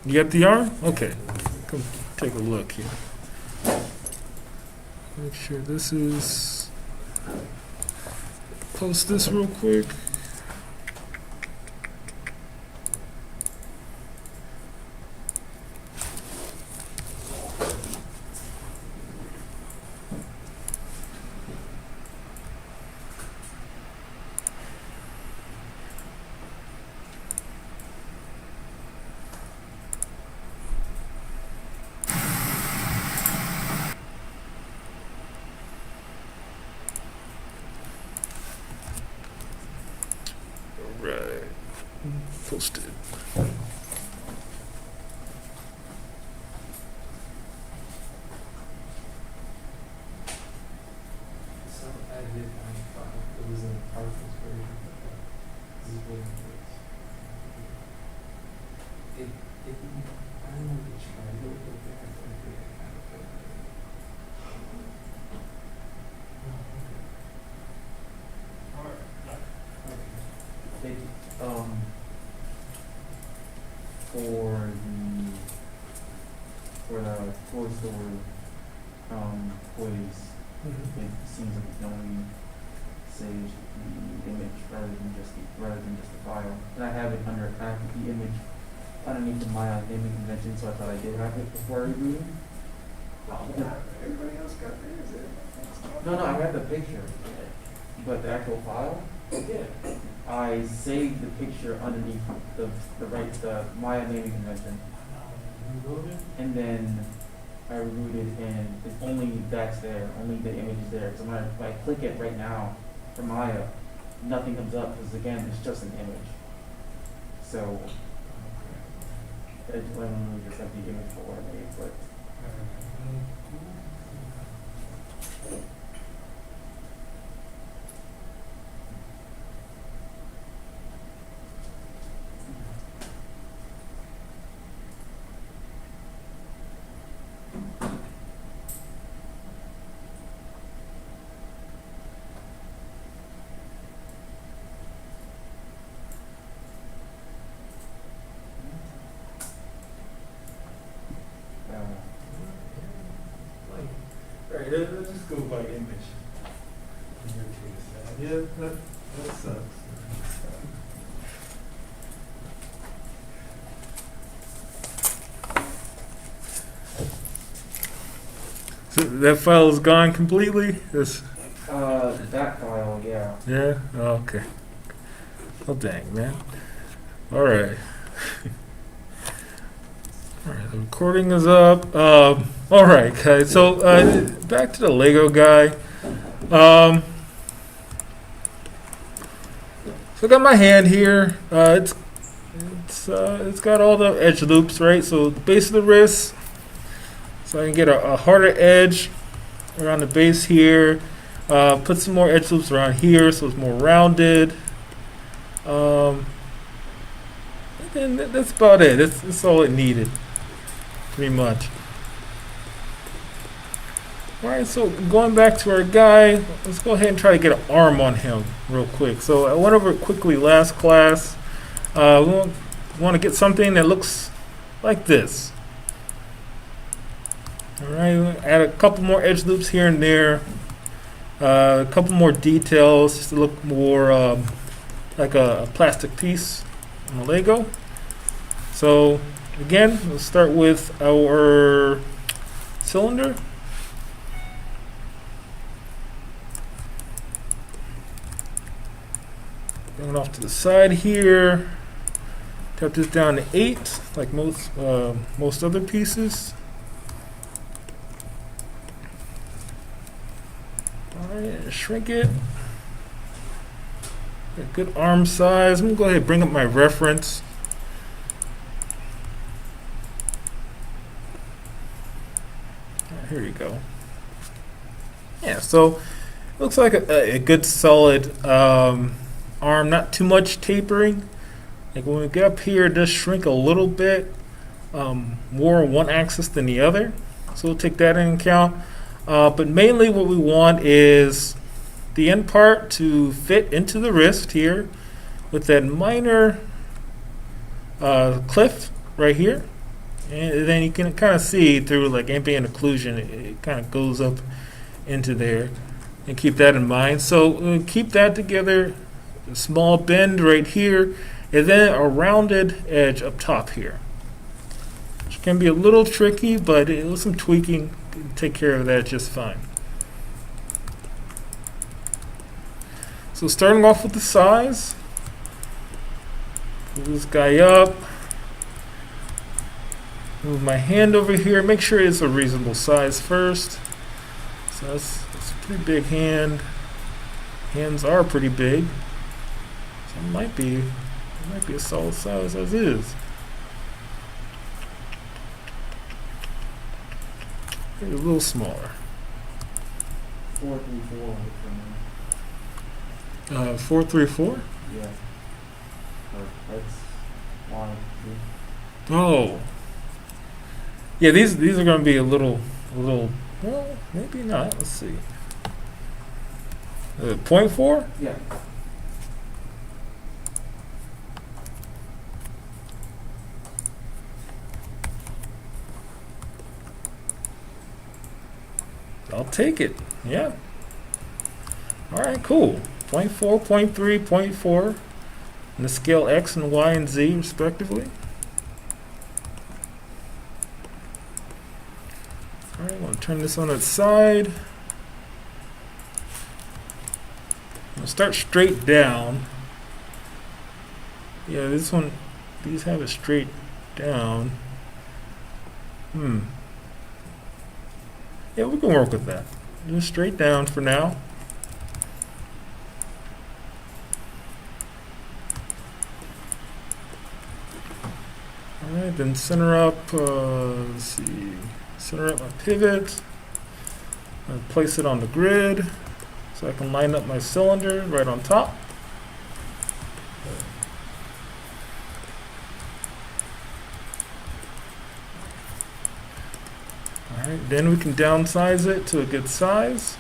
You got the arm? Okay. Come take a look here. Make sure this is. Post this real quick. Right. Posted. So I did find a file. It was in the Parkinson's version. This is waiting for this. I don't know if it's tried to look at that. I think I kind of put it. It, for the toy store toys, it seems like it only saves the image rather than just the file. And I have the image underneath the My Naming Convention, so I thought I did have it before I rebooted. Everybody else got theirs. No, I have the picture, but the actual file. Yeah. I saved the picture underneath the Maya naming convention, and then I rebooted, and it's only that's there, only the image is there. So if I click it right now for Maya, nothing comes up because again, it's just an image. So it's literally just have the image for what I made, but. Right, let's just go by image. In your case, yeah, that sucks. So that file is gone completely? This. That file, yeah. Yeah? Oh, okay. Oh, dang, man. All right. All right, the recording is up. All right, guys. So back to the Lego guy. So I got my hand here. It's got all the edge loops, right? So the base of the wrist. So I can get a harder edge around the base here. Put some more edge loops around here so it's more rounded. And that's about it. That's all it needed, pretty much. Alright, so going back to our guy, let's go ahead and try to get an arm on him real quick. So I went over it quickly last class. We want to get something that looks like this. Alright, add a couple more edge loops here and there. A couple more details just to look more like a plastic piece on a Lego. So again, we'll start with our cylinder. Bring it off to the side here. Tap this down to 8, like most other pieces. Alright, shrink it. A good arm size. I'm gonna go ahead and bring up my reference. Here you go. Yeah, so it looks like a good solid arm, not too much tapering. Like when we get up here, it does shrink a little bit more on one axis than the other. So we'll take that into account. But mainly what we want is the end part to fit into the wrist here with that minor cliff right here. And then you can kind of see through like ambient occlusion, it kind of goes up into there. And keep that in mind. So keep that together. A small bend right here, and then a rounded edge up top here. Which can be a little tricky, but with some tweaking, you can take care of that just fine. So starting off with the size, pull this guy up. Move my hand over here. Make sure it's a reasonable size first. So that's a pretty big hand. Hands are pretty big. So it might be a solid size as is. Maybe a little smaller. 434. 434? Yeah. Or X, Y, Z. Oh. Yeah, these are going to be a little. Well, maybe not. Let's see. 0.4? Yeah. I'll take it. Yeah. All right, cool. 0.4, 0.3, 0.4. And the scale X and Y and Z respectively. All right, I'm going to turn this on its side. I'm going to start straight down. Yeah, these have it straight down. Yeah, we can work with that. Just straight down for now. Alright, then center up, let's see, center up my pivot. And place it on the grid so I can line up my cylinder right on top. Alright, then we can downsize it to a good size.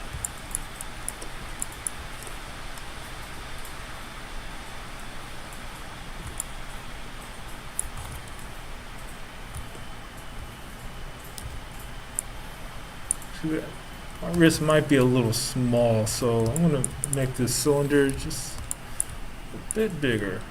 My wrist might be a little small, so I'm going to make this cylinder just a bit bigger.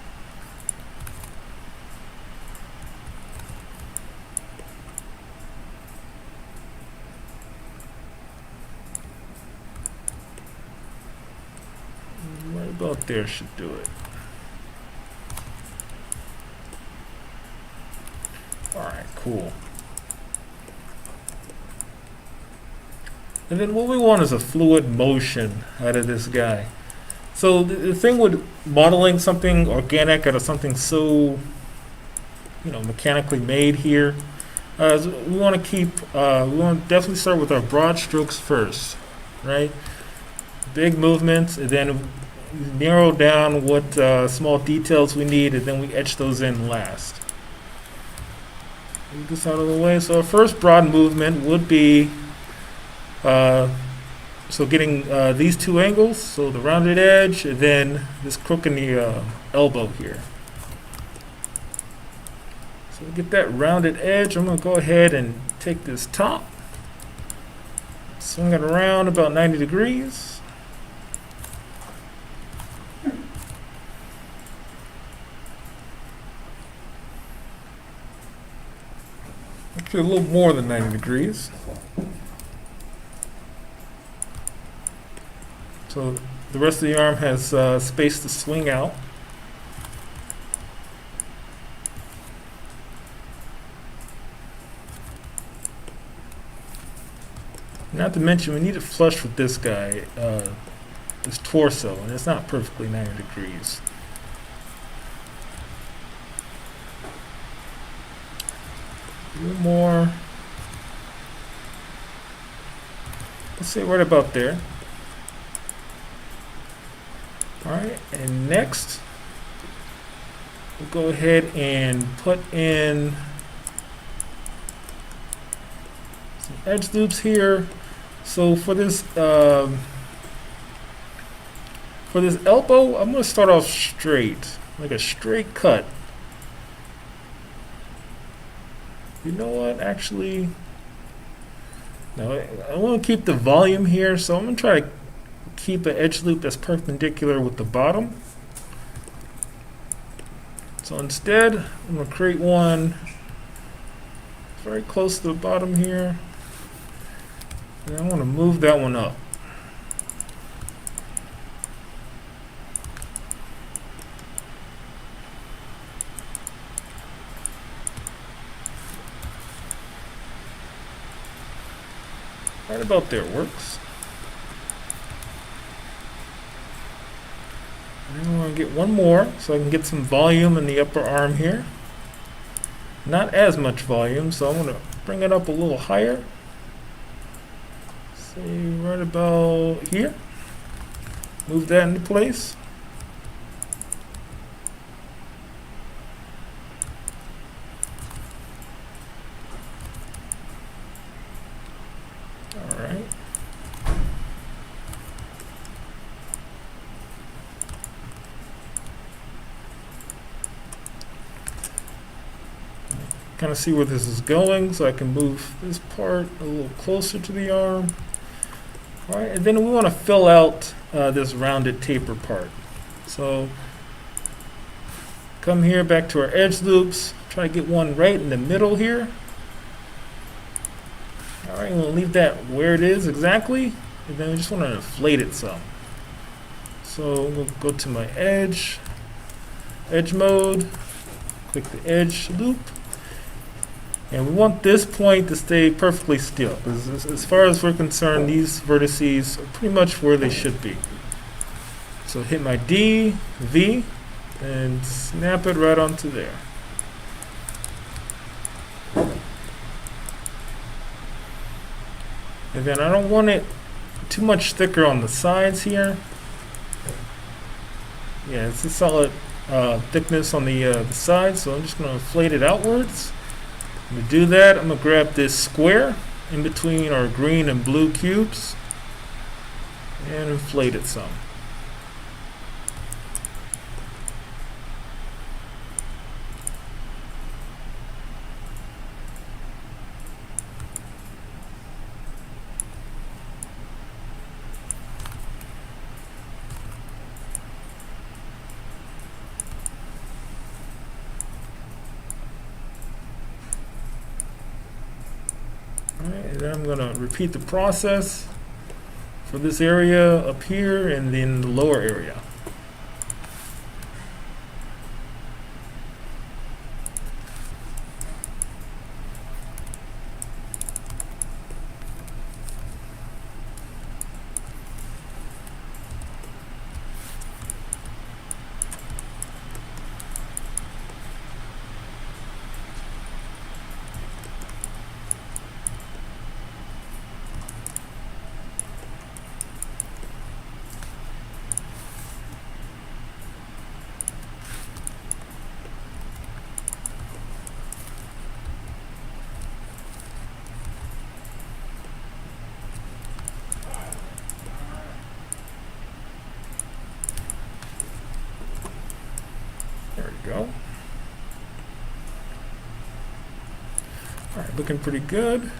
Right about there should do it. Alright, cool. And then what we want is a fluid motion out of this guy. So the thing with modeling something organic out of something so, mechanically made here, is we want to definitely start with our broad strokes first, right? Big movements, and then narrow down what small details we need, and then we etch those in last. Move this out of the way. So our first broad movement would be so getting these two angles, so the rounded edge, and then this crook in the elbow here. So to get that rounded edge, I'm going to go ahead and take this top, swing it around about 90 degrees. Actually, a little more than 90 degrees. So the rest of the arm has space to swing out. Not to mention, we need it flush with this guy, this torso, and it's not perfectly 90 degrees. A little more. Let's say right about there. Alright, and next, we'll go ahead and put in some edge loops here. So for this elbow, I'm going to start off straight, like a straight cut. You know what? Actually, no. I want to keep the volume here, so I'm gonna try to keep an edge loop that's perpendicular with the bottom. So instead, I'm gonna create one very close to the bottom here, and I want to move that one up. Right about there works. And I'm going to get one more so I can get some volume in the upper arm here. Not as much volume, so I'm going to bring it up a little higher. Say right about here. Move that into place. Alright. Kind of see where this is going, so I can move this part a little closer to the arm. Alright, and then we want to fill out this rounded taper part. So come here back to our edge loops, try to get one right in the middle here. Alright, we'll leave that where it is exactly, and then we just want to inflate it some. So we'll go to my edge mode, click the edge loop, and we want this point to stay perfectly still. As far as we're concerned, these vertices are pretty much where they should be. So hit my D, V, and snap it right onto there. And then I don't want it too much thicker on the sides here. Yeah, it's a solid thickness on the sides, so I'm just going to inflate it outwards. To do that, I'm going to grab this square in between our green and blue cubes and inflate it some. Alright, and then I'm going to repeat the process for this area up here and then the lower area. There we go. Alright, looking pretty good.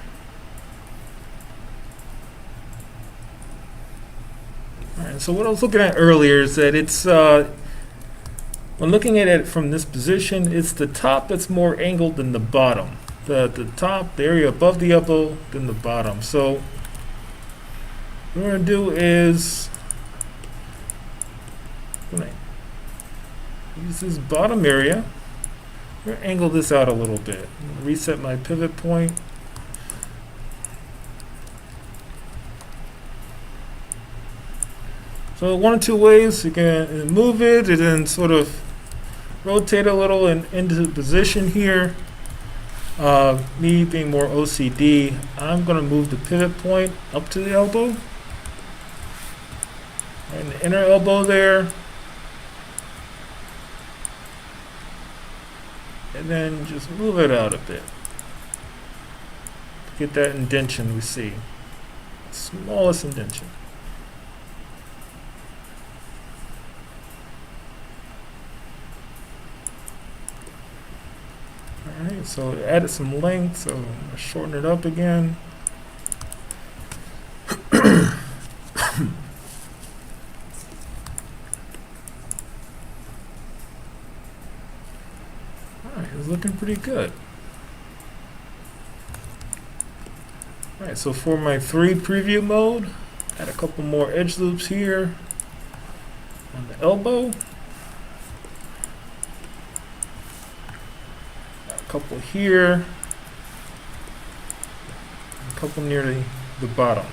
Alright, so what I was looking at earlier is that it's, when looking at it from this position, it's the top that's more angled than the bottom. The top, the area above the elbow, than the bottom. So what we're going to do is use this bottom area. I'm going to angle this out a little bit. Reset my pivot point. So one or two ways you can move it and then sort of rotate a little and into position here. Me being more OCD, I'm going to move the pivot point up to the elbow. And the inner elbow there. And then just move it out a bit. Get that indentation we see. Smallest indentation. Alright, Alright, so it added some length, so I'm gonna shorten it up again. Alright, it's looking pretty good. Alright, so for my 3 preview mode, add a couple more edge loops here on the elbow. A couple here. A couple near the bottom.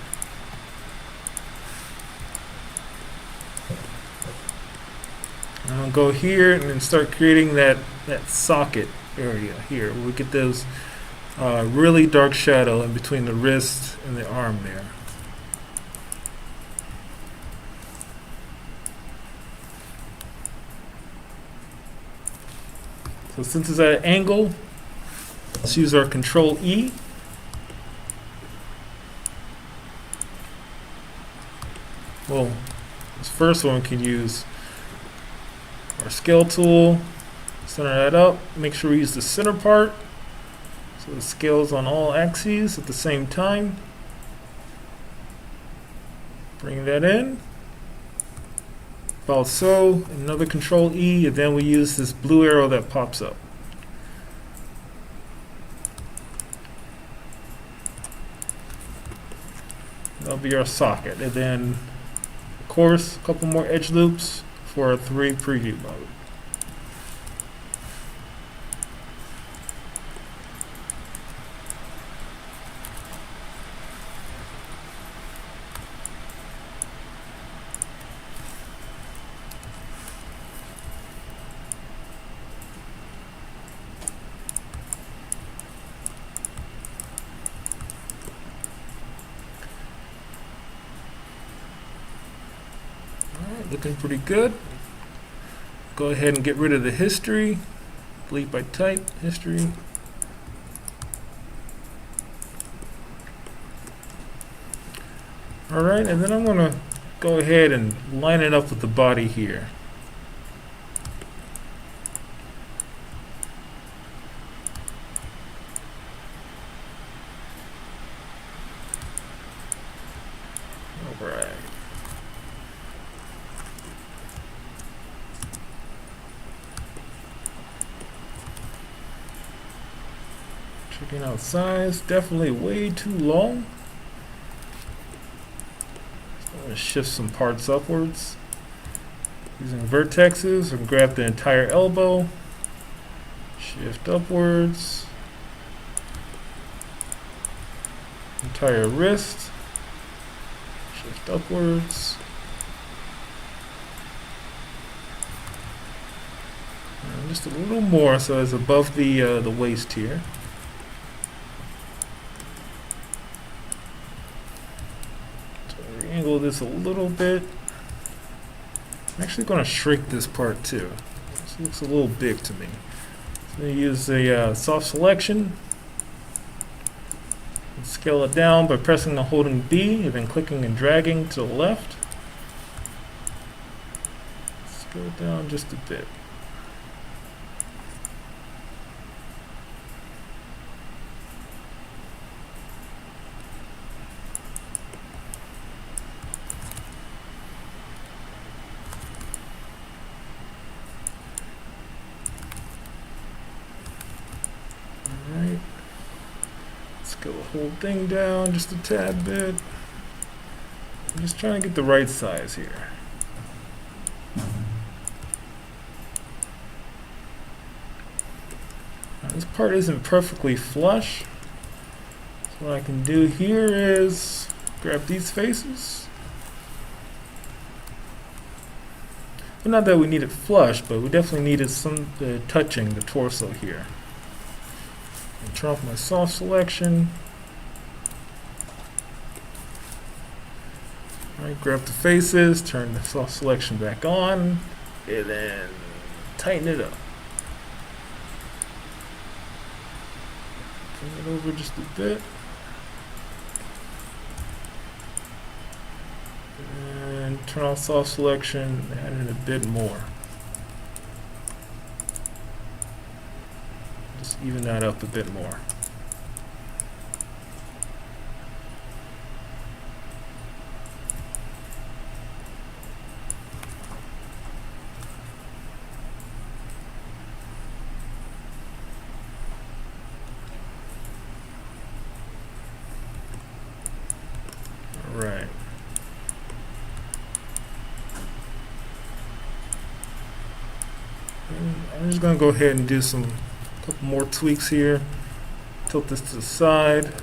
I'm gonna go here and then start creating that socket area here. We get those really dark shadow in between the wrist and the arm there. So since it's at an angle, let's use our Control E. Well, this first one we can use our scale tool, center that up, make sure we use the center part so it scales on all axes at the same time. Bring that in. About so, another Control E, and then we use this blue arrow that pops up. That'll be our socket, and then of course a couple more edge loops for our 3 preview mode. Looking pretty good. Go ahead and get rid of the history. Delete by type, history. Alright, and then I'm going to go ahead and line it up with the body here. Alright. Checking out size, definitely way too long. So I'm going to shift some parts upwards. Using vertexes, and grab the entire elbow, shift upwards, entire wrist, shift upwards. And just a little more so it's above the waist here. Angle this a little bit. I'm actually going to shrink this part too. This looks a little big to me. So I'm going to use the soft selection and scale it down by pressing and holding B and then clicking and dragging to the left. Scale it down just a bit. Scale the whole thing down just a tad bit. I'm just trying to get the right size here. Now, this part isn't perfectly flush. So what I can do here is grab these faces. Well, not that we need it flush, but we definitely needed some touching the torso here. Turn off my soft selection. Alright, grab the faces, turn the soft selection back on, and then tighten it up. Turn it over just a bit. And turn off soft selection, add in a bit more. Just even that up a bit more. Right. I'm just gonna go ahead and do some couple more tweaks here. Tilt this to the side.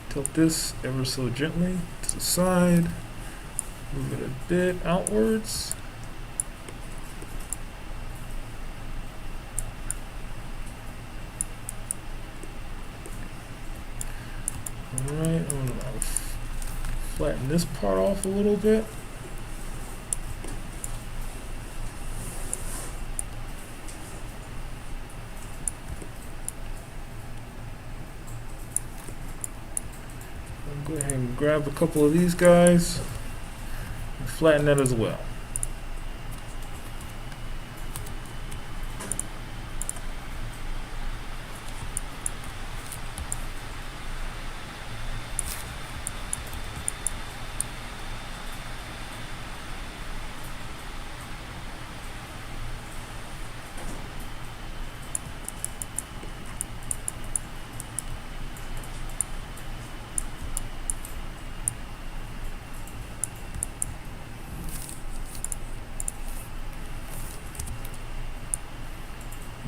Tilt this ever so gently to the side. Move it a bit outwards. Alright, I'm gonna flatten this part off a little bit. Go ahead and grab a couple of these guys and flatten that as well.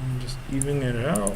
And just evening it out.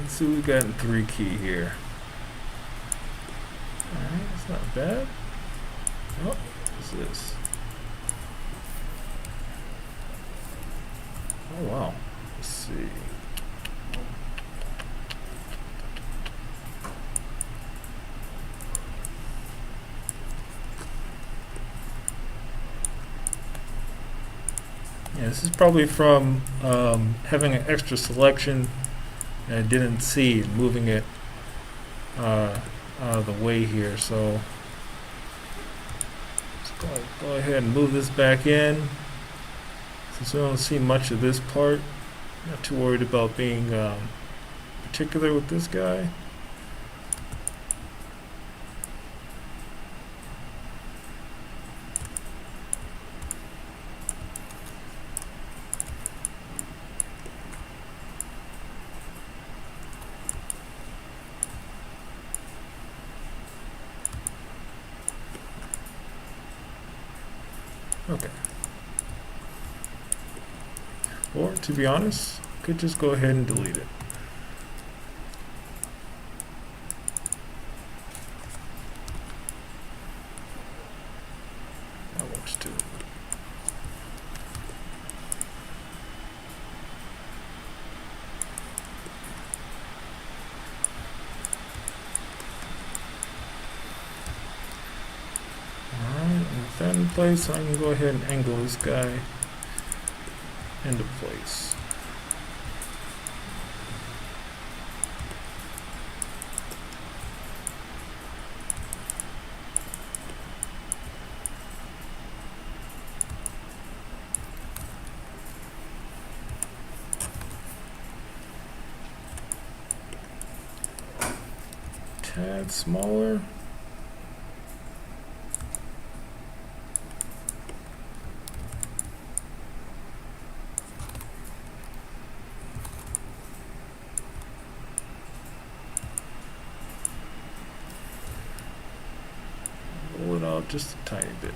Let's see what we got in 3 key here. Alright, that's not bad. Oh, what's this? Oh wow. Let's see. Yeah, this is probably from having an extra selection and I didn't see it, moving it out of the way here. So let's go ahead and move this back in. Since we don't see much of this part, not too worried about being particular with this guy. Okay. Or, to be honest, could just go ahead and delete it. That works too. Alright, with that in place, I can go ahead and angle this guy into place. Tad smaller. Roll it out just a tiny bit.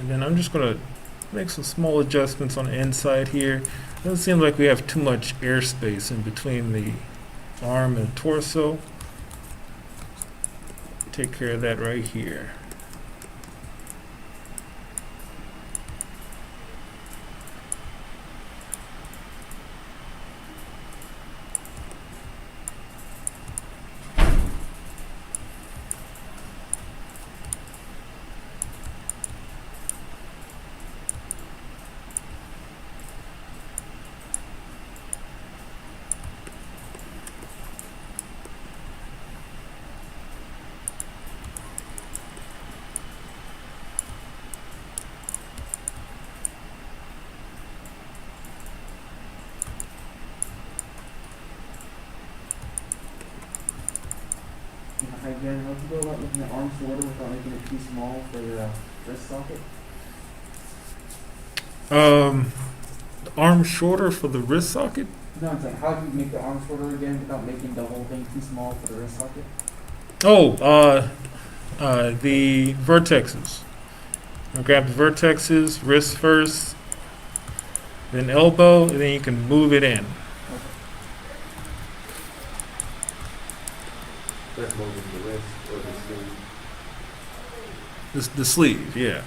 And then I'm just gonna make some small adjustments on the inside here. Doesn't seem like we have too much airspace in between the arm and torso. Take care of that right here. Hi Jen, how'd you go about making the arm shorter without making it too small for your wrist socket? The arm shorter for the wrist socket. No, it's like how do you make the arm shorter again without making the whole thing too small for the wrist socket? Oh, the vertexes. I'll grab the vertexes, wrist first, then elbow, and then you can move it in. That's moving the wrist or the sleeve. The sleeve, yeah.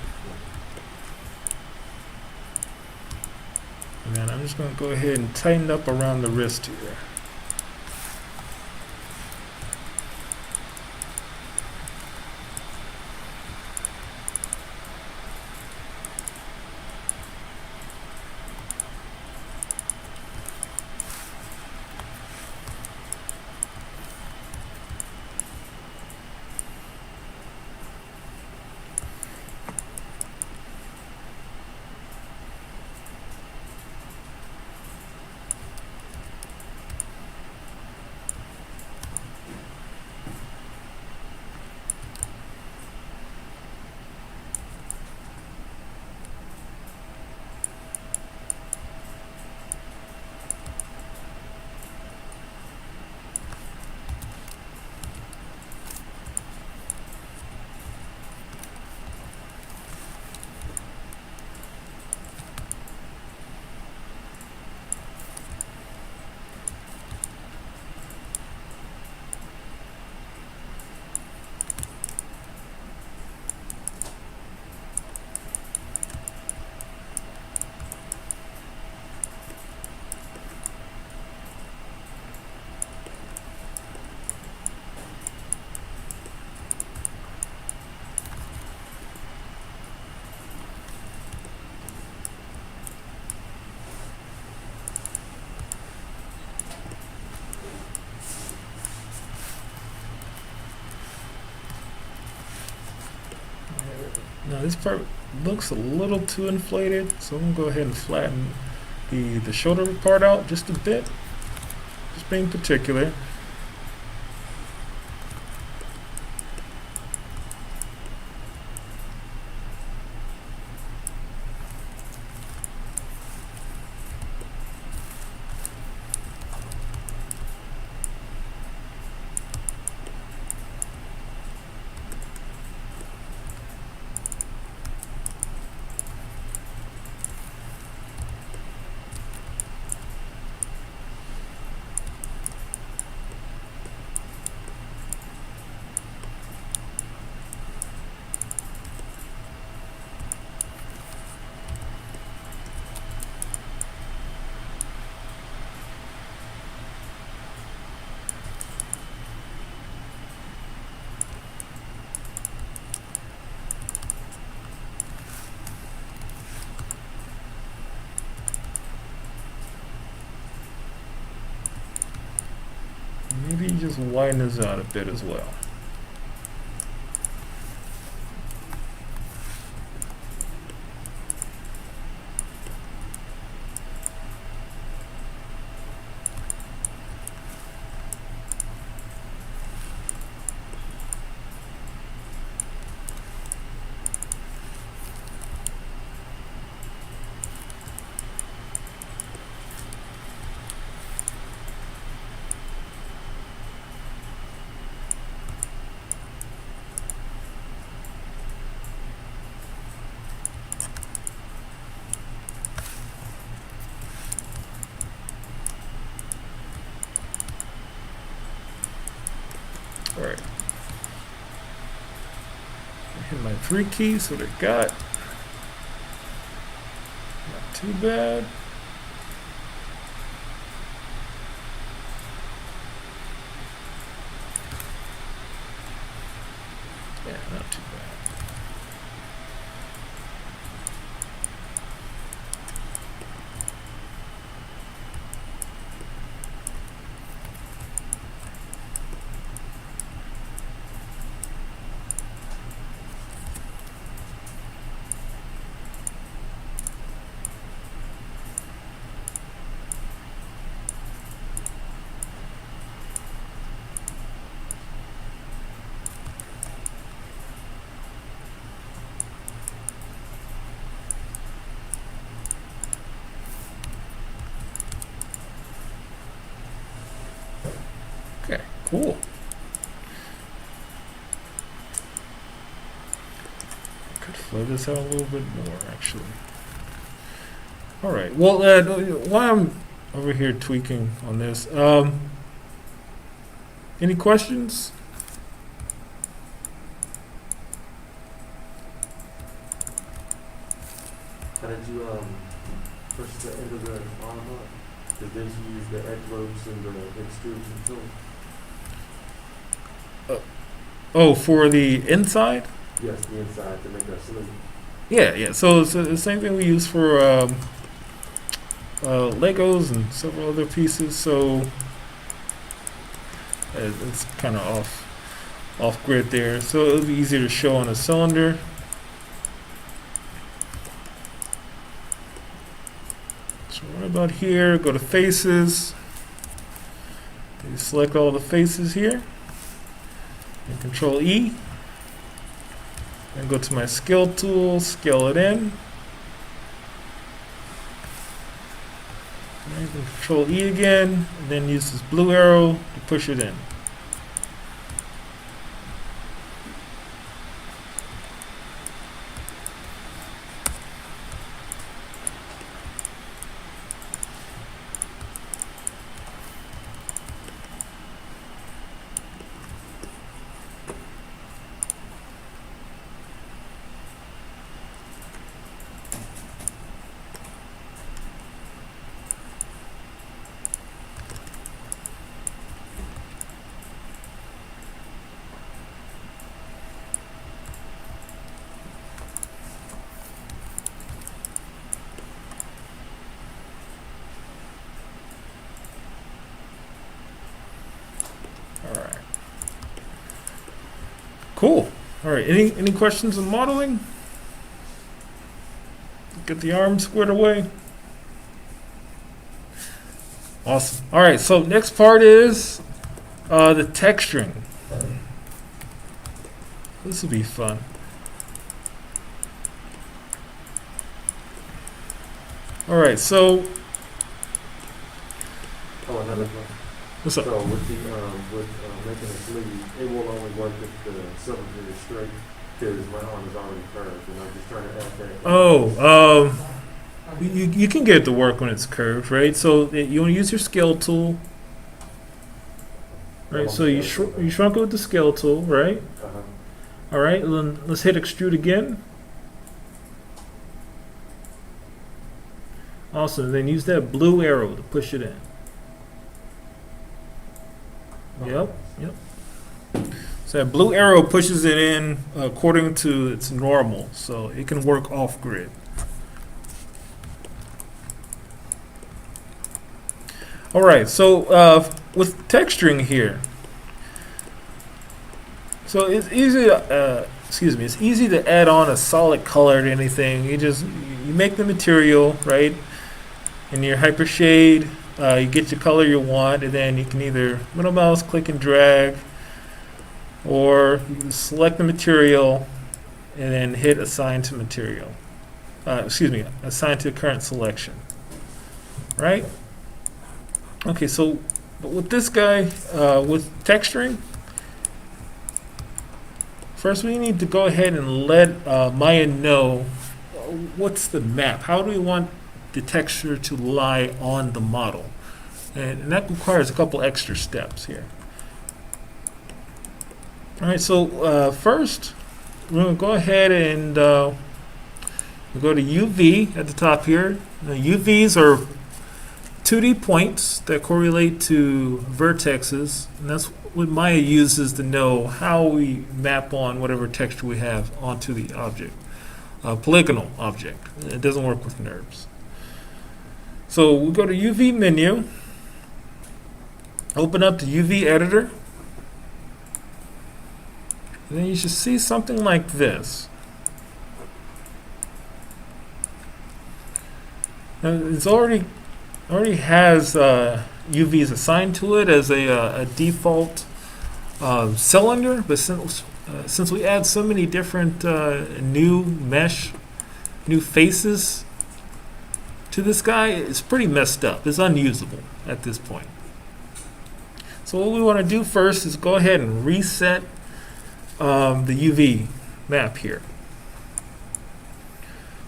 And then I'm just going to go ahead and tighten up around the wrist here. Now this part looks a little too inflated, so I'm gonna go ahead and flatten the shoulder part out just a bit. Just being particular. Maybe just widen this out a bit as well. Hit my 3 keys, what I got. Not too bad. Yeah, not too bad. Okay, cool. Could flow this out a little bit more, actually. All right. Well, while I'm over here tweaking on this, any questions? How did you push the end of the arm up? Did you use the edge lobes and the extrusion tool? Oh, for the inside? Yes, the inside to make that sleeve. Yeah. So it's the same thing we use for Legos and several other pieces. So it's kind of off grid there. So it'll be easier to show on a cylinder. So right about here, go to faces. You select all the faces here. And Control E. And go to my scale tool, scale it in. And Control E again, and then use this blue arrow to push it in. Alright. Cool. Alright, any questions on modeling? Get the arm squared away. Awesome. Alright, so next part is the texturing. This will be fun. Alright, so Oh, another one. what's up? So with the making a sleeve, it will only work if the cylinder is straight because my arm is already curved, and I'm just trying to add that. Oh, you can get it to work when it's curved, right? So you want to use your scale tool, right? So you shrunk it with the scale tool, right? Uh-huh. All right, then let's hit extrude again. Awesome. Then use that blue arrow to push it in. Yep. So that blue arrow pushes it in according to its normal, so it can work off grid. All right, so with texturing here, so it's easy. It's easy to add on a solid color to anything. You make the material, right, in your hypershade. You get your color you want, and then you can either middle mouse click and drag, or you can select the material and then hit assign to material. Assign to current selection. Right? Okay, so but with this guy, with texturing, first we need to go ahead and let Maya know what's the map. How do we want the texture to lie on the model? And that requires a couple extra steps here. All right, so first, we're going to go ahead and we go to UV at the top here. Now, UVs are 2D points that correlate to vertexes, and that's what Maya uses to know how we map on whatever texture we have onto the object, polygonal object. It doesn't work with NURBS. So we go to UV menu, open up the UV editor, and then you should see something like this. Now, it's already has UVs assigned to it as a default cylinder, but since we add so many different new faces to this guy, it's pretty messed up. It's unusable at this point. So what we want to do first is go ahead and reset the UV map here.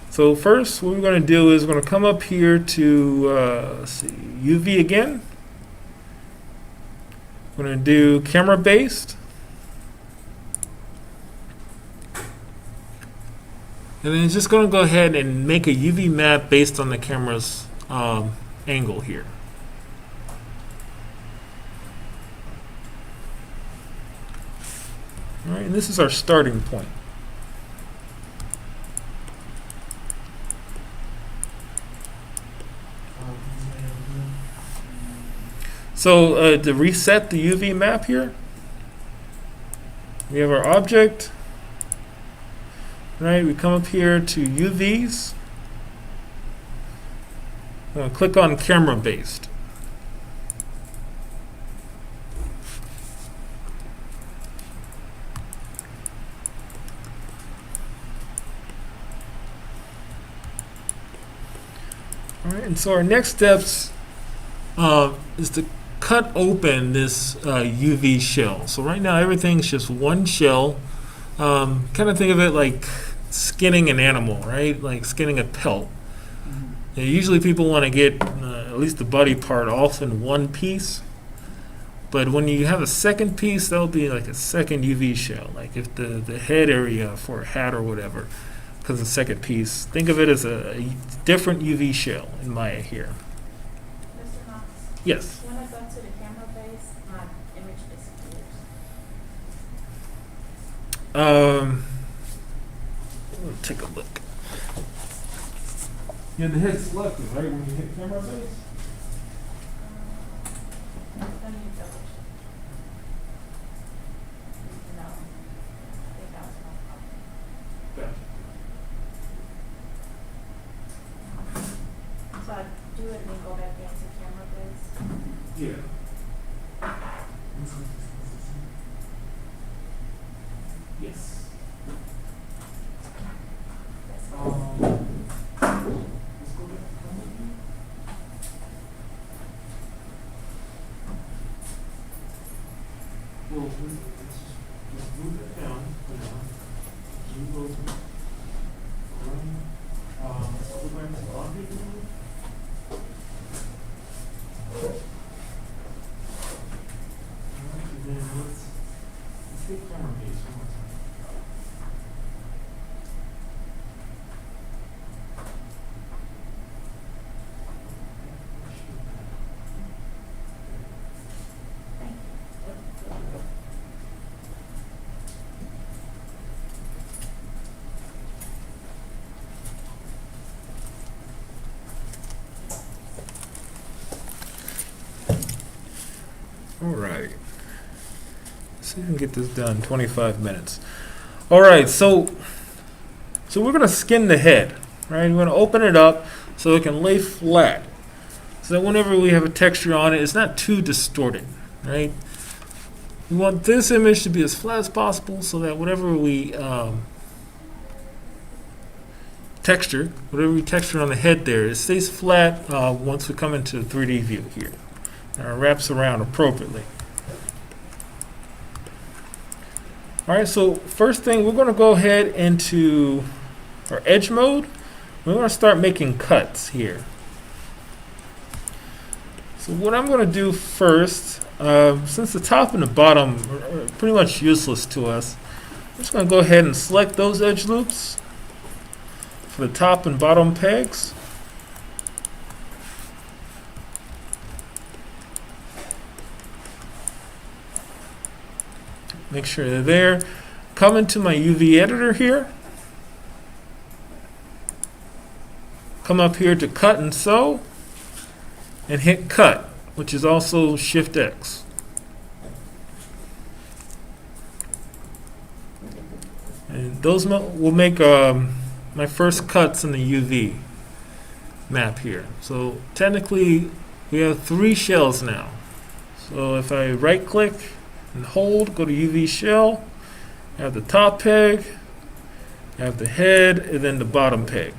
So first, what we're going to do is we're going to come up here to let's see, UV again. We're going to do camera based. And then it's just going to go ahead and make a UV map based on the camera's angle here. All right, and this is our starting point. So to reset the UV map here, we have our object. Right, we come up here to UVs. I'm going to click on camera based. All right, and so our next steps is to cut open this UV shell. So right now everything's just one shell. Kind of think of it like skinning an animal, right? Like skinning a pelt. Now, usually people want to get at least the body part off in one piece. But when you have a second piece, that'll be like a second UV shell. Like if the head area for a hat or whatever, because the second piece, think of it as a different UV shell in Maya here. Mr. Knox, Yes. when I go to the camera base, my image disappears. Let's take a look. Yeah, the head's selected, right? When you hit camera base? Let me double check. No, I think that was my problem. So I do it and then go back into camera base. Yeah. Yes. That's Let's go back. Well, let's move it down. Move those. Let's go back to object mode. Alright, and then let's hit camera base one more time. All right. See if we can get this done in 25 minutes. All right, so we're going to skin the head, right? We're going to open it up so it can lay flat. So that whenever we have a texture on it, it's not too distorted, right? We want this image to be as flat as possible so that whatever we texture on the head there, it stays flat once we come into 3D view here. And it wraps around appropriately. All right, so first thing, we're going to go ahead into our edge mode. We're going to start making cuts here. So what I'm going to do first, since the top and the bottom are pretty much useless to us, I'm just going to go ahead and select those edge loops for the top and bottom pegs. Make sure they're there. Come into my UV editor here. Come up here to cut and sew and hit cut, which is also Shift X. And those will make my first cuts in the UV map here. So technically we have 3 shells now. So if I right click and hold, go to UV shell, I have the top peg, I have the head, and then the bottom peg.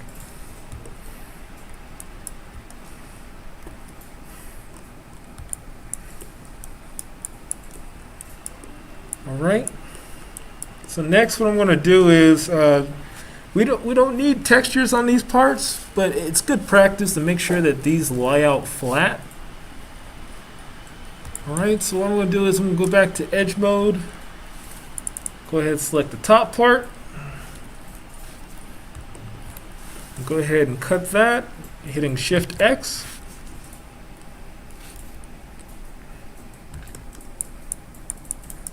All right. So next, what I'm going to do is we don't need textures on these parts, but it's good practice to make sure that these lie out flat. All right. So what I'm going to do is I'm going to go back to edge mode. Go ahead and select the top part. Go ahead and cut that, hitting Shift X.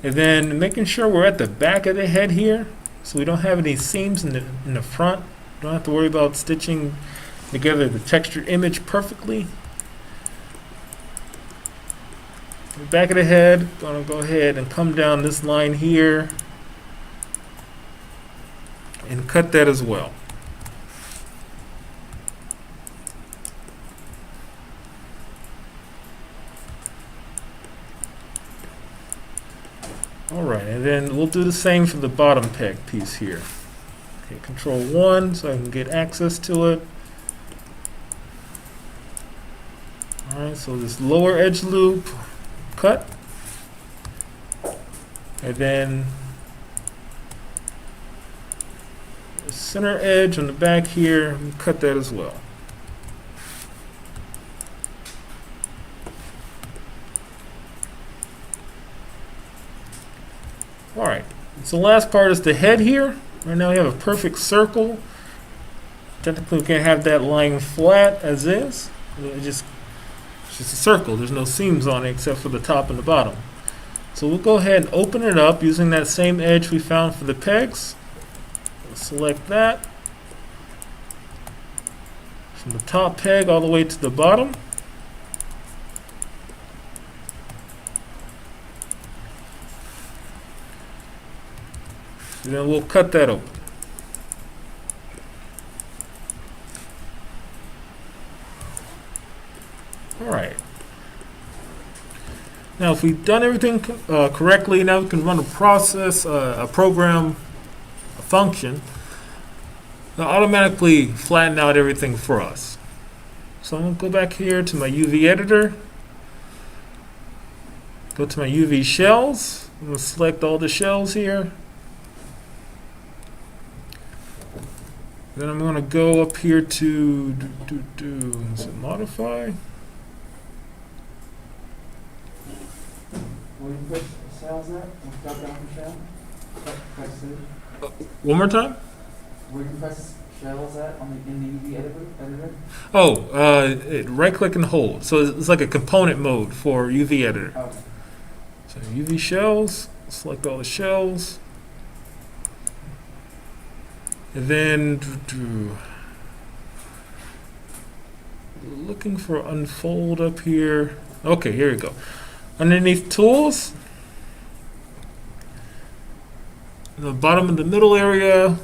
And then making sure we're at the back of the head here, so we don't have any seams in the front. Don't have to worry about stitching together the textured image perfectly. The back of the head, gonna go ahead and come down this line here and cut that as well. Alright, and then we'll do the same for the bottom peg piece here. Okay, Control 1 so I can get access to it. Alright, so this lower edge loop, cut. And then the center edge on the back here, cut that as well. Alright, so the last part is the head here. Right now we have a perfect circle. Technically we can have that lying flat as is. It's just a circle. There's no seams on it except for the top and the bottom. So we'll go ahead and open it up using that same edge we found for the pegs. We'll select that. From the top peg all the way to the bottom. And then we'll cut that open. All right. Now, if we've done everything correctly, now we can run a process, a program, a function that automatically flatten out everything for us. So I'm going to go back here to my UV editor, go to my UV shells. I'm going to select all the shells here. Then I'm going to go up here to is it modify? Where you put shells at? Drop down for shell? Press C. One more time? Where you press shells at in the UV editor? Oh, right click and hold. So it's like a component mode for UV editor. Okay. So UV shells, select all the shells. And then looking for unfold up here. Okay, here we go. Underneath tools, in the bottom of the middle area,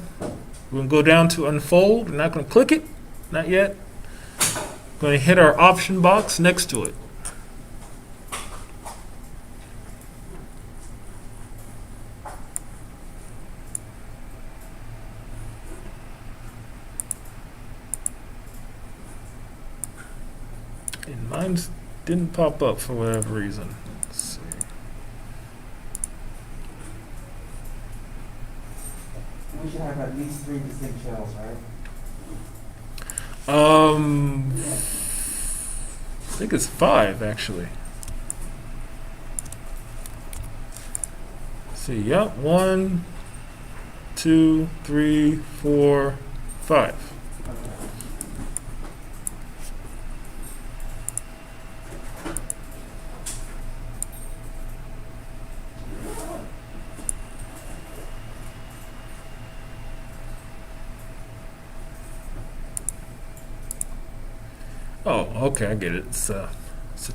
we're going to go down to unfold. We're not going to click it, not yet. We're going to hit our option box next to it. And mine didn't pop up for whatever reason. Let's see. We should have at least 3 distinct shells, right? I think it's 5 actually. Let's see, yep, 1, 2, 3, 4, 5. Oh, okay, I get it. It's a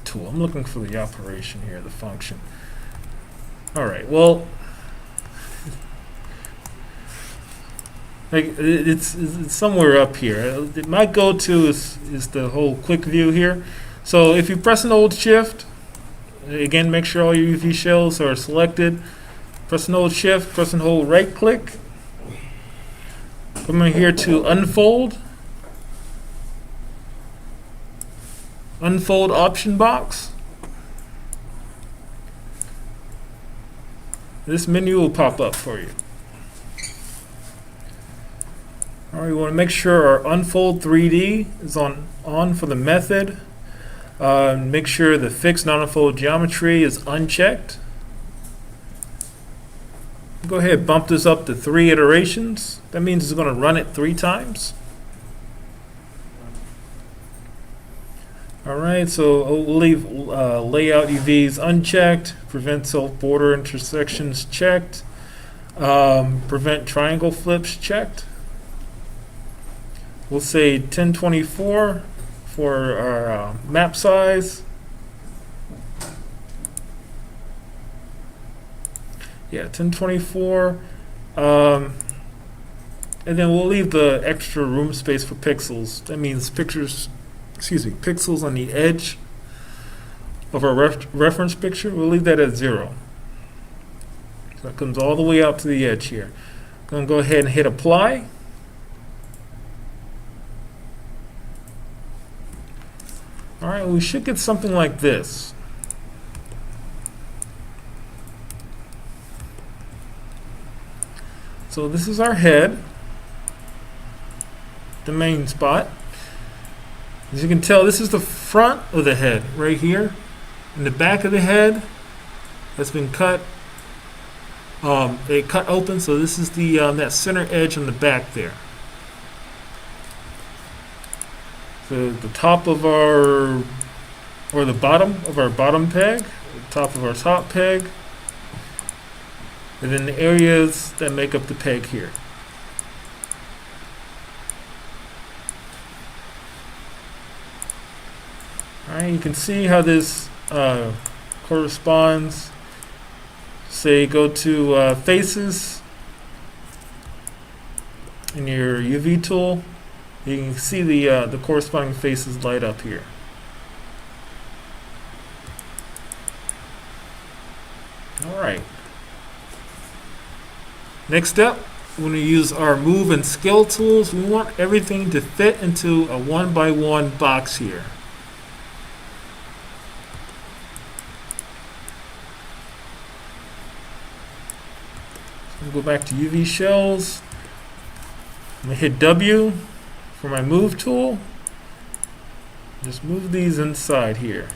tool. I'm looking for the operation here, the function. All right, well, like it's somewhere up here. My go-to is the whole quick view here. So if you press and hold shift, again, make sure all your UV shells are selected. Press and hold shift, press and hold right click. Come in here to unfold. Unfold option box. This menu will pop up for you. All right, we want to make sure our unfold 3D is on for the method. Make sure the fixed non-unfold geometry is unchecked. Go ahead, bump this up to 3 iterations. That means it's going to run it 3 times. All right, so we'll leave layout UVs unchecked, prevent self-border intersections checked, prevent triangle flips checked. We'll say 1024 for our map size. Yeah, 1024. And then we'll leave the extra room space for pixels. That means pixels on the edge of our reference picture. We'll leave that at 0. So it comes all the way out to the edge here. I'm going to go ahead and hit apply. All right, we should get something like this. So this is our head, the main spot. As you can tell, this is the front of the head right here. And the back of the head has been cut. It cut open, so this is the that center edge on the back there. So the top of our, or the bottom of our bottom peg, the top of our top peg, and then the areas that make up the peg here. Alright, you can see how this corresponds. Say go to faces in your UV tool. You can see the corresponding faces light up here. Alright. Next step, we're going to use our move and scale tools. We want everything to fit into a 1x1 box here. So go back to UV shells. I'm going to hit W for my move tool. Just move these inside here.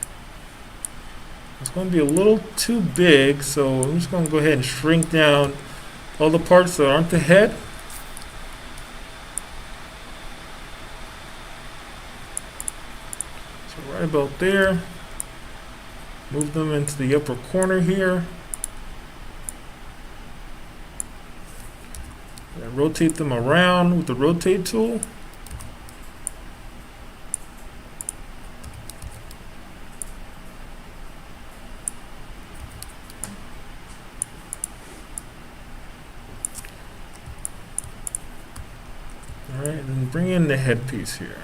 It's going to be a little too big, so I'm just going to go ahead and shrink down all the parts that aren't the head. So right about there. Move them into the upper corner here. And rotate them around with the rotate tool. Alright, then bring in the headpiece here.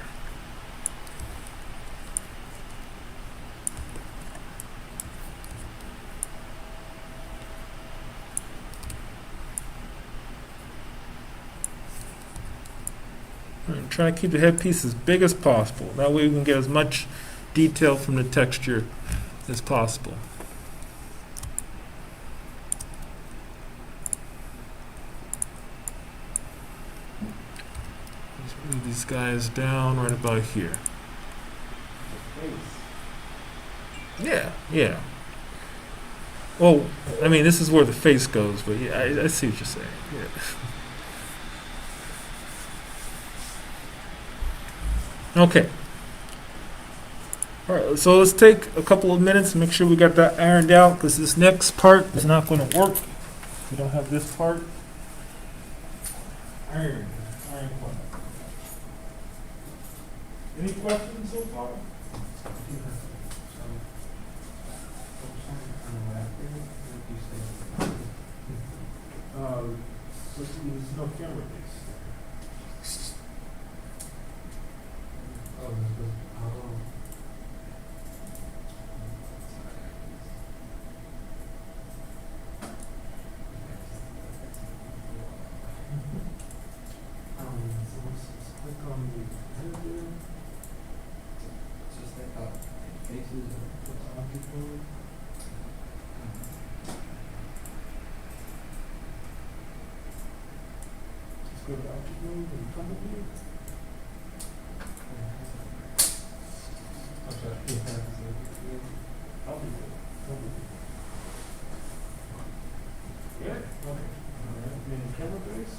And try to keep the headpiece as big as possible. That way we can get as much detail from the texture as possible. Just move these guys down right about here. Yeah, yeah. Well, I mean, this is where the face goes, but yeah, I see what you're saying. Yeah. Okay. All right, so let's take a couple of minutes and make sure we got that ironed out, because this next part is not going to work. We don't have this part. Iron part. Any questions so far? So there's no camera base. Oh, oh. So let's click on the interview. Just like faces or put the object mode. Let's go to object mode and tumble view. I'm sorry. Tumble view. Yeah, okay. All right, then camera base.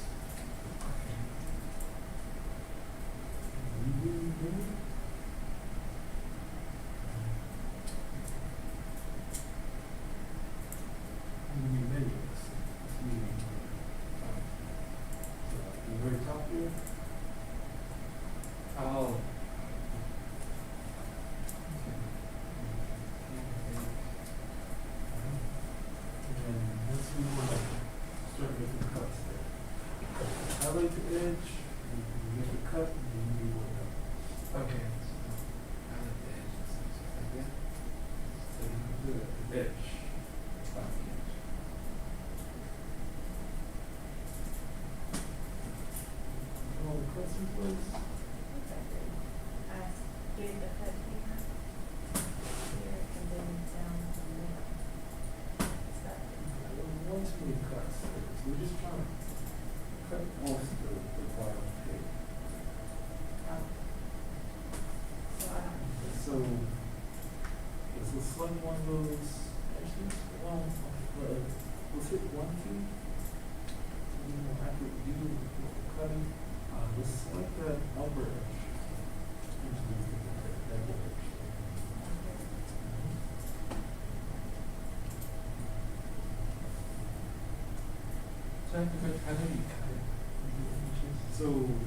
Very top here. Oh. And once we want to start making cuts there. Highlight the edge, and you make a cut, and then you work out. Okay. Highlight the edge, like that. So you can do the edge. Stop the edge. All the cuts in place. Exactly. I did the cut here, and then down the middle. One too many cuts. So we're just trying to cut off the bottom page. So So, let's select one of those edges. Let's hit one key. So we don't have to do what we're cutting. Let's select that upper edge. Usually we get that double edge. How do you cut it? So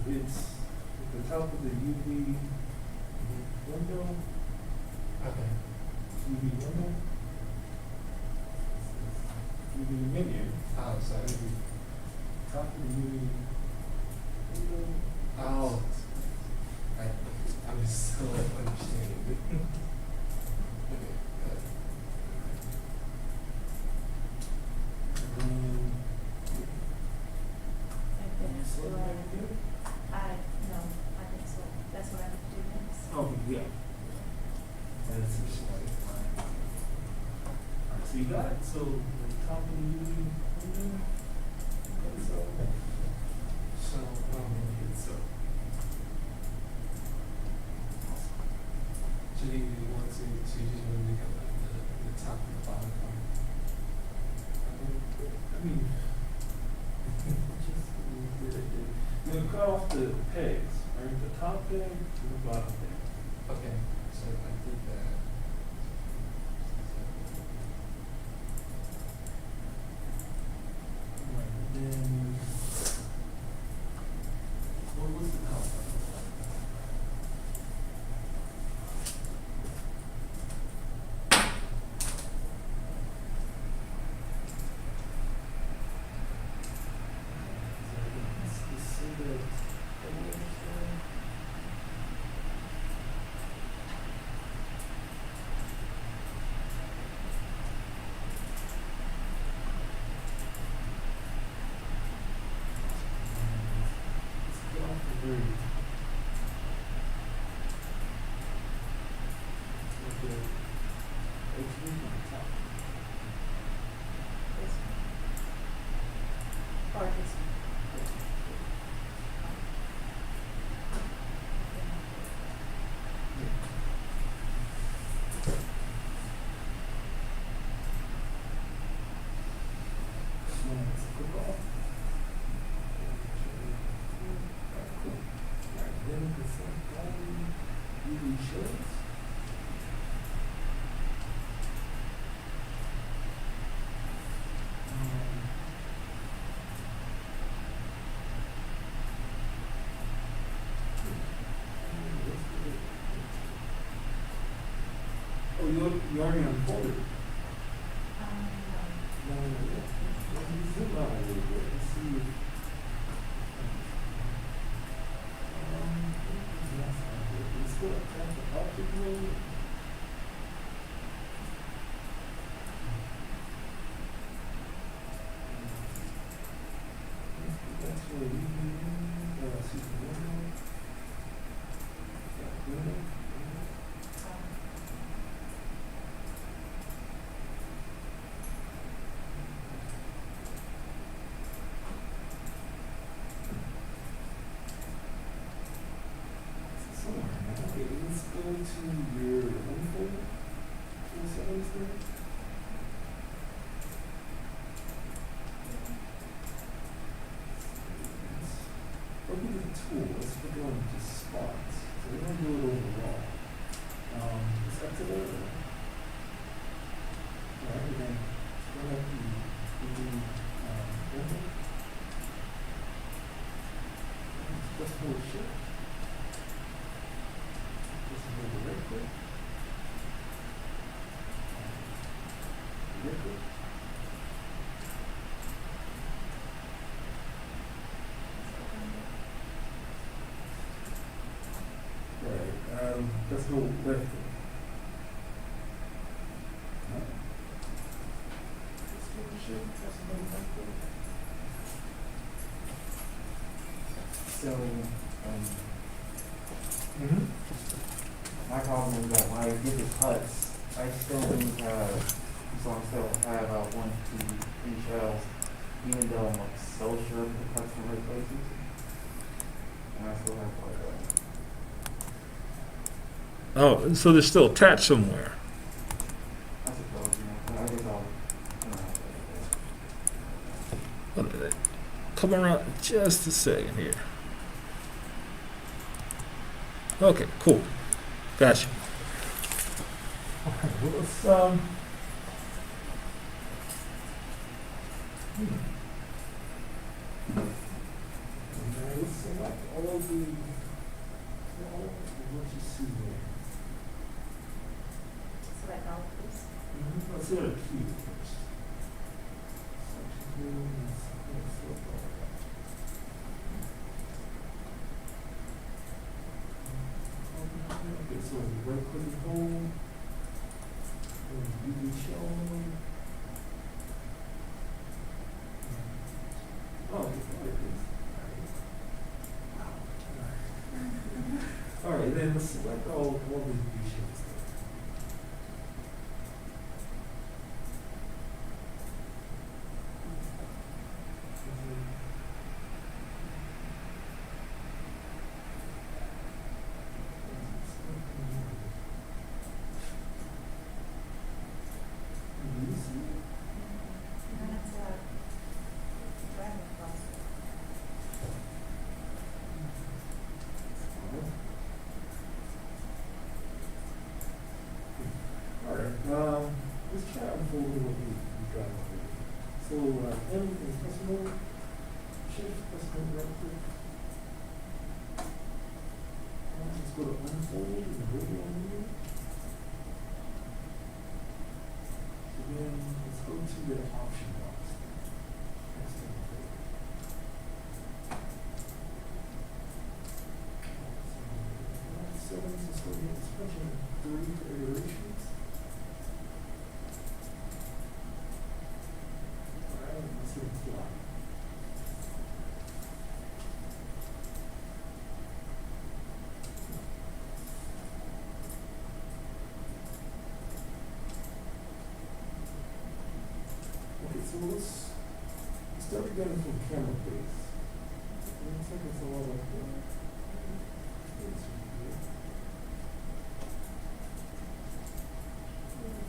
it's at the top of the UV window. Okay. UV window. UV menu. Oh, sorry. Top of the UV window. Oh. I'm just still understanding. Okay. And then select select back again. I think so. That's what I have to do next. Oh, yeah. That's it. Alright, so you got it. So the top of the UV window. Okay, so so so you want to you just want to get the top and the bottom part. I mean you're gonna cut off the pegs, right? The top peg and the bottom peg. Okay, so I did that. Right, then what was the top? This one. Or this one. Then you can select all UV shields. Oh, you already unfolded it. No, let me zoom out a little bit and see if. That's not good. It's still attached to object mode. That's where you see the window. Yeah, window. Okay, let's go to your info. Settings there. Look at the tool. Let's put it on just spots. So we don't do it overall. Is that to the alright, and then go ahead and do info. Just hold shift. This is where the right click. Right click. Right, let's go left click. No. Let's go shift, let's go left click. So, Mm-hmm. my problem is that when I get the cuts, I still do have, so I still have 1, 2, 3 shells, even though I'm like so sure the cuts in the right places. And I still have Oh, so they're still attached somewhere. I suppose, I guess I'll, Come around just a second here. Okay, cool. Gotcha. Okay, well, let's okay, let's select all of what you see there. Select all of these. Let's go to key first. Section two, let's select all of that. Okay, so right click and hold. UV show. Oh, okay, all right, then let's select all the UV shields there. That's driving across. Alright, let's try unfolding what we got over here. So, M is customer, shift customer right click. Let's go to unfold and go down here. So then, let's go to the option box. That's the unfold. Settings, let's go here, let's punch in 3 for iterations. Alright, let's hit apply. Okay, so let's start again from camera base. Looks like it's a lot of space right here.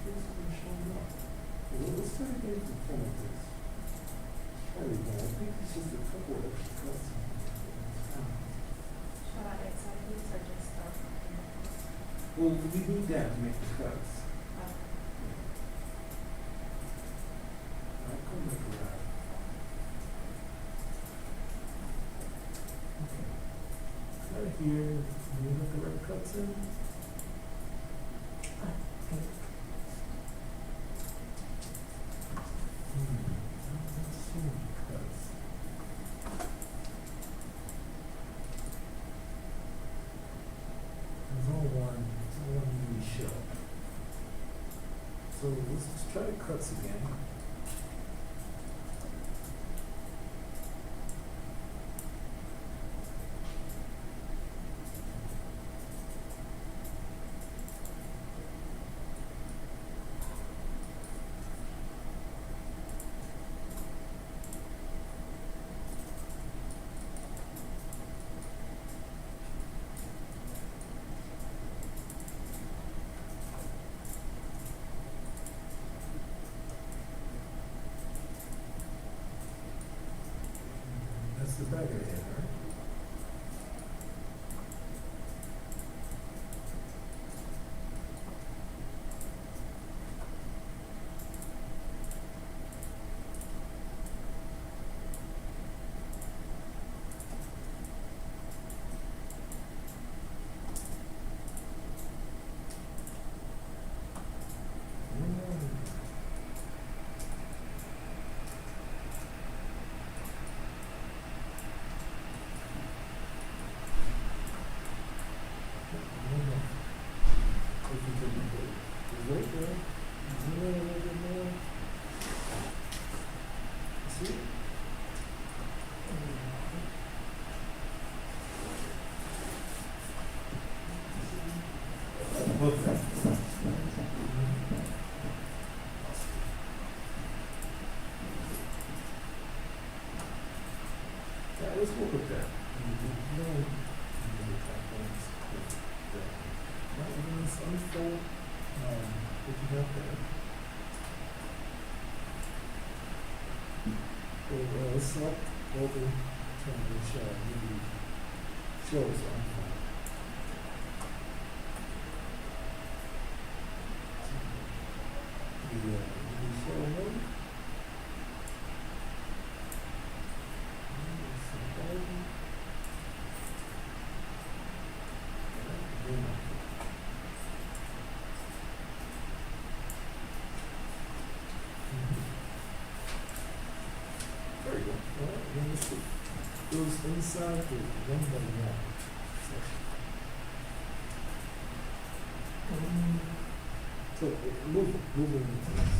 Faces are showing up. Well, let's start again from camera base. Try it again. I think it's just a couple of extra cuts. Show outside of these or just start from here? Well, we need that to make the cuts. I can make it right. Right here, you got the right cuts in? There's only one you show. So let's just try the cuts again. That's the back of the head, right? Yeah, let's work with that. Unfold what you got there. So, let's select open, turn the show, maybe show us unfold. The show mode. There you go. All right, then let's see. Goes inside the 1x1 section. So move into this.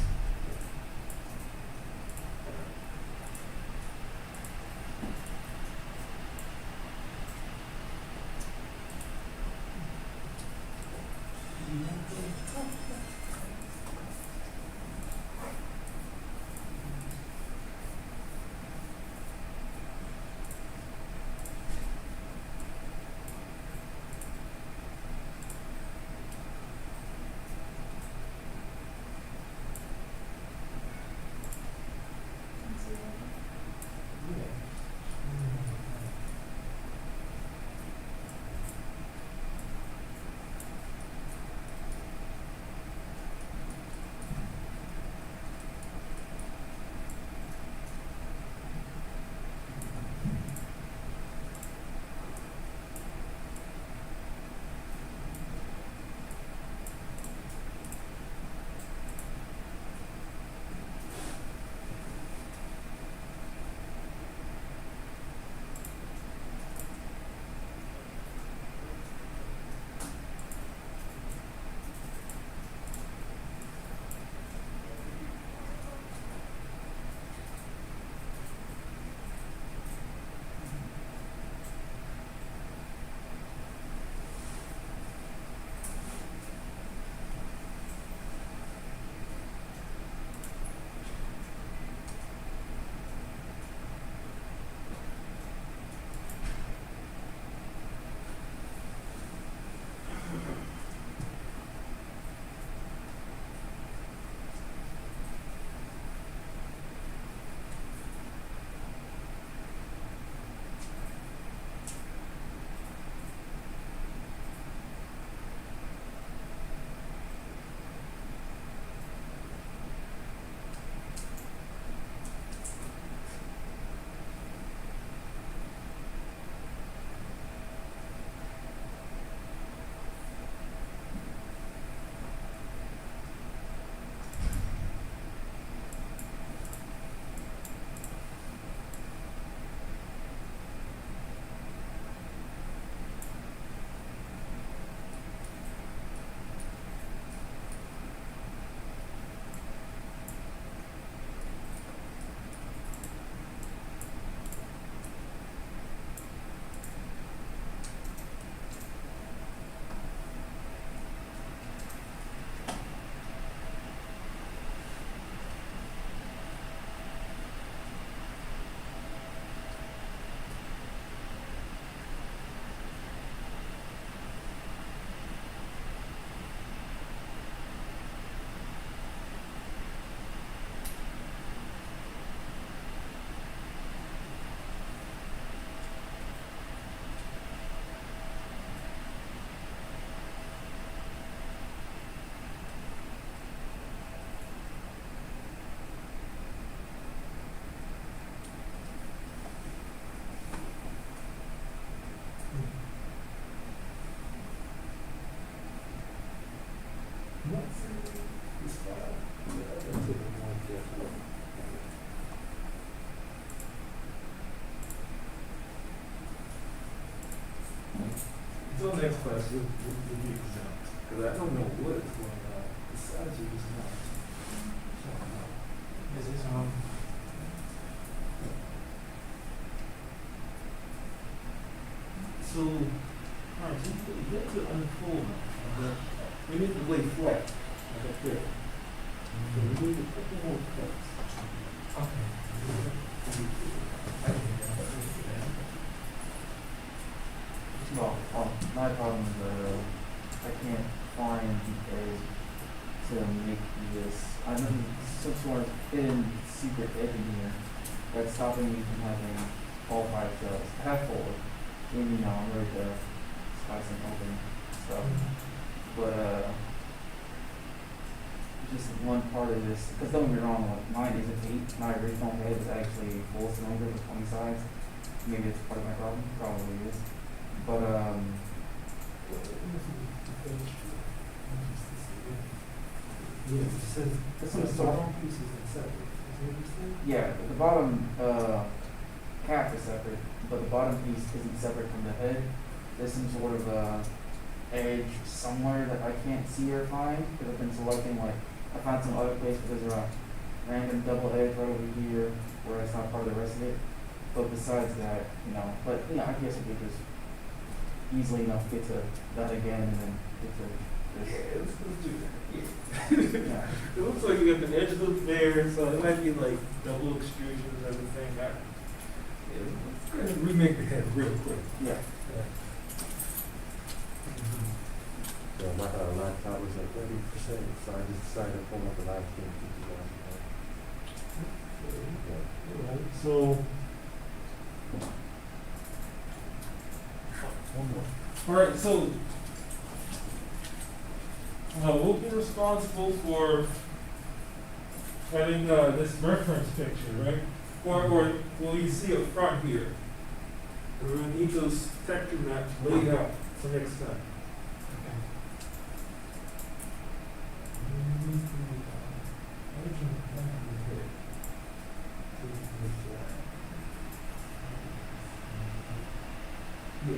Until next class, we'll be exempt, because I don't know what is going on. The sides are just not showing up. Is this, so, alright, so you get to unfold now, but we need to lay flat, like up there. So we need a couple more cuts. Okay. Well, my problem is I can't find the edge to make this. I know some sort of hidden secret edge in here that's stopping me from having all 5 shells. I have 4. And, you know, I'm ready to slice and open stuff. But, just one part of this, because don't get me wrong, like mine isn't 8. My original head is actually full cylinder with 20 sides. Maybe it's part of my problem. Probably is. But, Yeah, it says, this so one's the bottom piece is separate, is what you saying? yeah, the bottom cap is separate, but the bottom piece isn't separate from the head. There's some sort of edge somewhere that I can't see or find because I've been selecting, like, I found some other place where there's a random double edge right over here where it's not part of the rest of it. But besides that, you know, but yeah, I guess we could just easily enough get to that again and then get to this. Yeah, let's do that, yeah. Yeah. It looks like you got the edge loop there, so it might be like double extrusions and everything. Yeah, let's go ahead and remake the head real quick. Yeah. So my laptop was at 30%, so I just decided to pull up the live stream. Alright, so. One more. Alright, so. We'll be responsible for having this reference picture, right? Or will you see up front here? We're gonna need those texture maps laid out for next time. Yeah.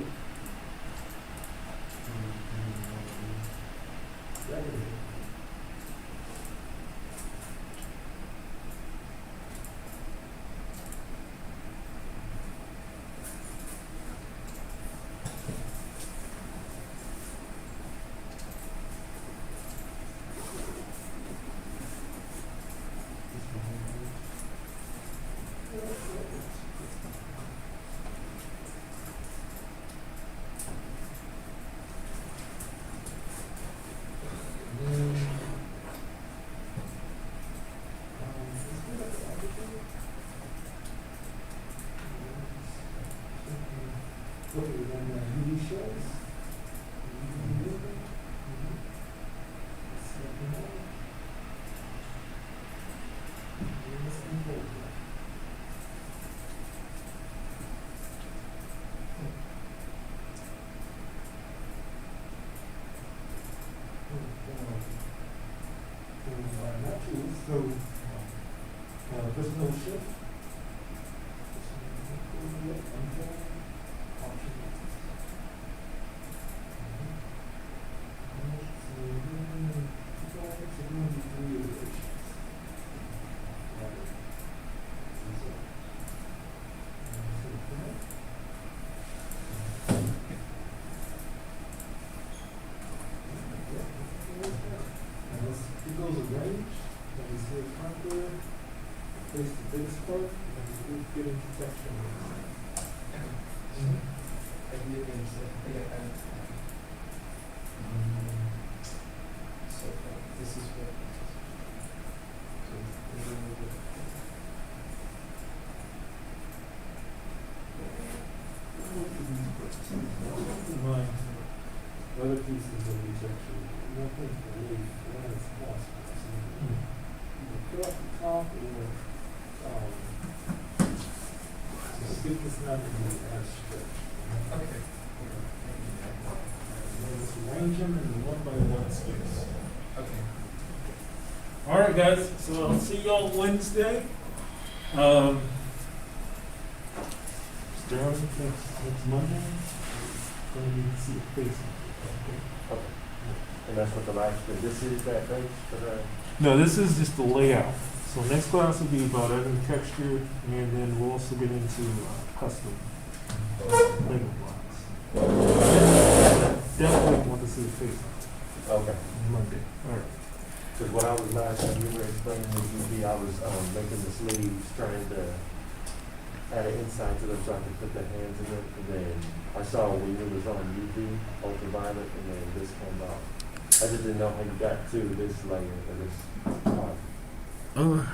Okay, then UV shells. So, personal shift. It goes a range, then we see a contour, place the biggest part, and then we get into texture. So this is what. Other pieces of these actually, nothing really, one is possible. Cut off the top or, so skip this not to be as stretched. Okay. Then just arrange them in the 1 by 1 space. Okay. All right. right, guys. So I'll see y'all Wednesday. Sterling, next Monday, then you can see the face. Okay. And that's what the last, this is that base for the, No, this is just the layout. So next class will be about adding texture, and then we'll also get into custom Lego blocks. Definitely want to see the face okay. on Monday. All right. Because what I was last time you were explaining to UV, I was making the sleeves, trying to add an inside to them so I could put the hands in it. And then I saw when it was on UV, ultraviolet, and then this came out. I just didn't know how you got to this layer or this part. Oh,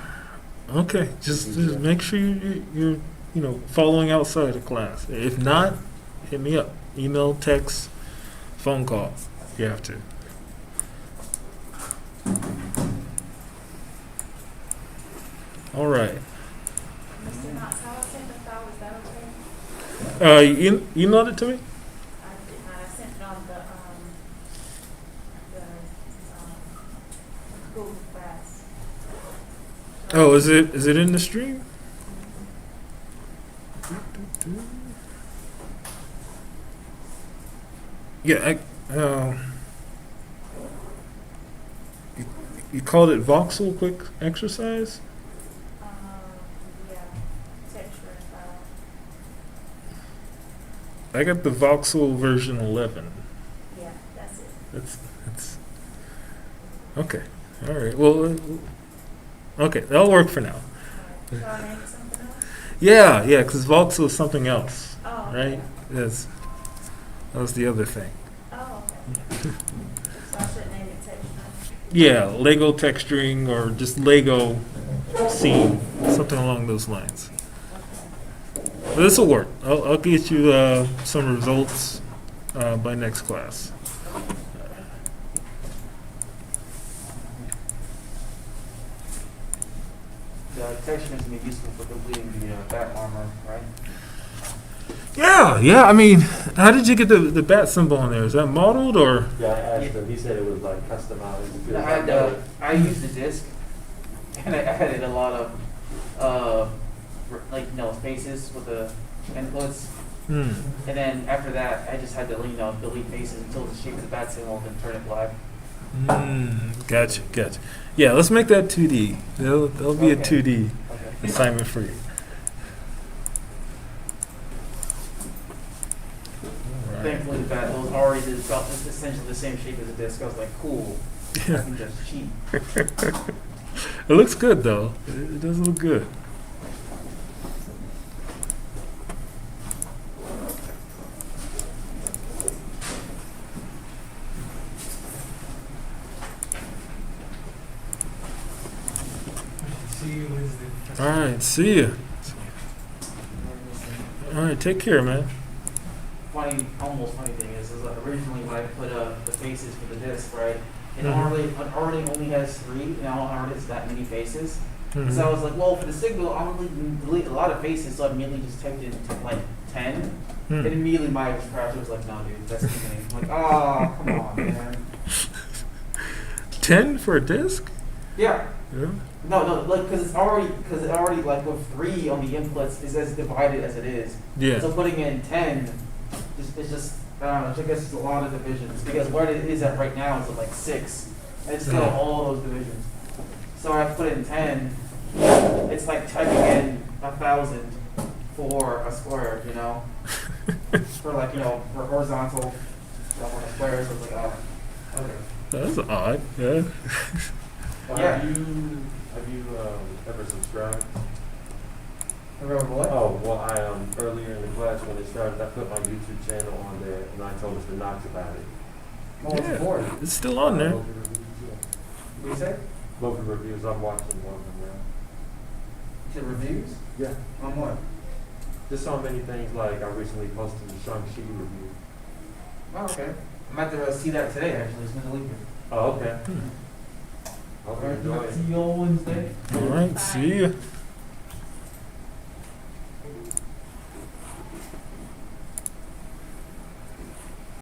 okay. Just make sure you're following outside of class. If not, hit me up. Email, text, phone call. You have to. All right. Mr. Knox, how I sent the file, was that okay? You emailed it to me? I did not, I sent it on the Google Class. Oh, is it in the stream? Yeah, you called it voxel quick exercise? Yeah, texture and file. I got the voxel version 11. Yeah, that's it. That's okay. All right. Well, okay, that'll work for now. Shall I name it something else? Yeah, because voxel is something else, Oh, right? okay. That was the other thing. Oh, okay. So I should name it texture. Yeah, Lego texturing or just Lego scene, something along those lines. Okay. But this will work. I'll get you some results by next class. The texture is going to be useful for completing the bat armor, right? Yeah. I mean, how did you get the bat symbol on there? Is that modeled or? Yeah, I asked him. He said it was like customized. I used the disc, and I added a lot of faces with the inputs, Hmm. and then after that, I just had to delete faces until the shape of the bat symbol and turn it black. Gotcha. Yeah, let's make that 2D. That'll be a Okay. 2D Okay. assignment for you. All right. Thankfully, the bat was already essentially the same shape as the disc. I was like, cool. I can just cheat. It looks good though. It does look good. See you Wednesday. All right, see ya. All right, take care, man. Almost funny thing is like originally when I put the faces for the disc, right? It Mhm. already only has 3, and now it already has that many faces. Mhm. So I was like, well, for the signal, I'm going to delete a lot of faces, so I immediately just typed in like 10. Hmm. And immediately my was crashed. It was like, no, dude, that's too many. I'm like, oh, come on, man. 10 for a disc? Yeah. Yeah. No, like, because it already, like, with 3 on the inputs is as divided as it is. Yeah. So putting in 10, it's just, I don't know, I guess it's a lot of divisions. Because where it is at right now is at like 6. And it's still Yeah. all those divisions. So I put in 10, it's like typing in 1,000 for a square, you know? For like, for horizontal, on a square, so it's like, oh, okay. That's odd. Yeah. Yeah. Have you ever subscribed? Remember what? Oh, well, I earlier in the class when it started, I put my YouTube channel on there, and I told Mr. Knox about it. What was Yeah. it for? It's still on there. Local reviews, yeah. What do you say? Local reviews. I'm watching one of them now. You said reviews? Yeah. On what? Just so many things like I recently posted the Shang-Chi review. Oh, okay. I'm about to see that today, actually. It's going to leave here. Oh, okay. Hmm. Hope you enjoy it. See you on Wednesday. All right, see ya.